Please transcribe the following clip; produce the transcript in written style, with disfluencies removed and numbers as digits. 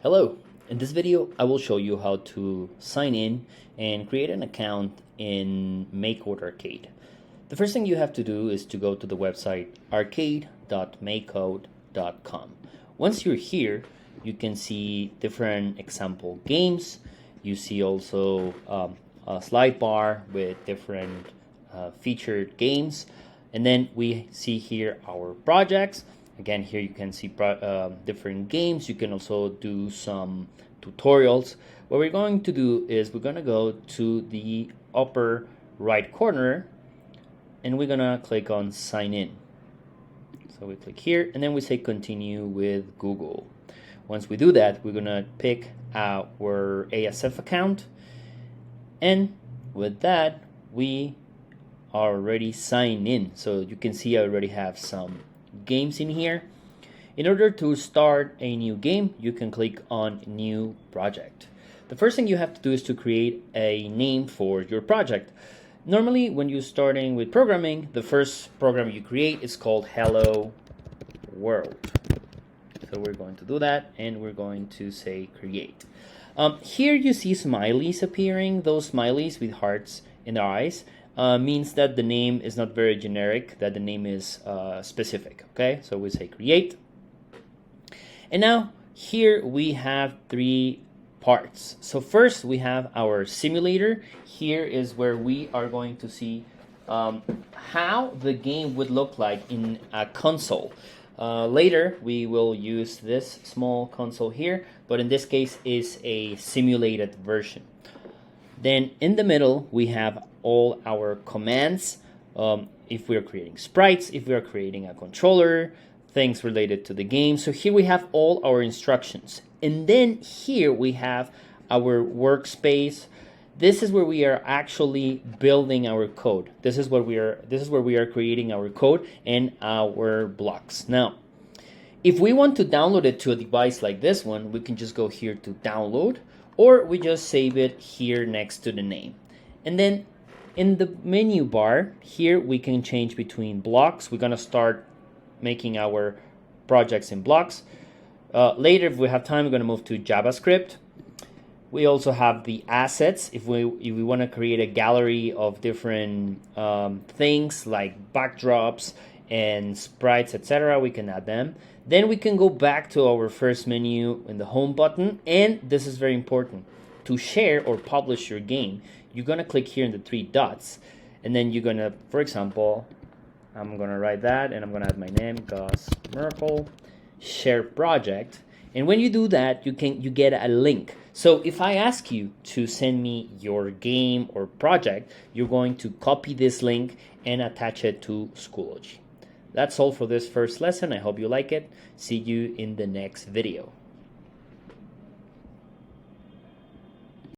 Hello, in this video I will show you how to sign in and create an account in Makecode Arcade. The first thing you have to do is to go to the website arcade.makecode.com. Once you're here, you can see different example games. You see also a slide bar with different featured games, and then we see here our projects. Again, here you can see different games. You can also do some tutorials. What we're going to do is we're going to go to the upper right corner and we're going to click on sign in. So we click here and then we say continue with Google. Once we do that, we're going to pick our ASF account, and with that we are already signed in. So you can see I already have some games in here. In order to start a new game, you can click on new project. The first thing you have to do is to create a name for your project. Normally when you're starting with programming, the first program you create is called Hello World. So we're going to do that and we're going to say create. Here you see smileys appearing. Those smileys with hearts in their eyes means that the name is not very generic, that the name is specific. Okay, so we say create. And now here we have three parts. So first we have our simulator. Here is where we are going to see how the game would look like in a console. Later we will use this small console here, but in this case is a simulated version. Then in the middle we have all our commands, if we are creating sprites, if we are creating a controller, things related to the game. So here we have all our instructions, and then here we have our workspace. This is where we are actually building our code. This is where we are creating our code and our blocks. Now if we want to download it to a device like this one, we can just go here to download, or we just save it here next to the name. And then in the menu bar here we can change between blocks. We're gonna start making our projects in blocks. Later, if we have time, we're gonna move to JavaScript. We also have the assets. If we want to create a gallery of different things like backdrops and sprites, etc., we can add them. Then we can go back to our first menu in the home button, and this is very important. To share or publish your game, you're gonna click here in the three dots, and then you're gonna, for example, I'm gonna write that and I'm gonna add my name, Gus Merkel, share project. And when you do that, you get a link. So if I ask you to send me your game or project, you're going to copy this link and attach it to Schoology. That's all for this first lesson. I hope you like it. See you in the next video.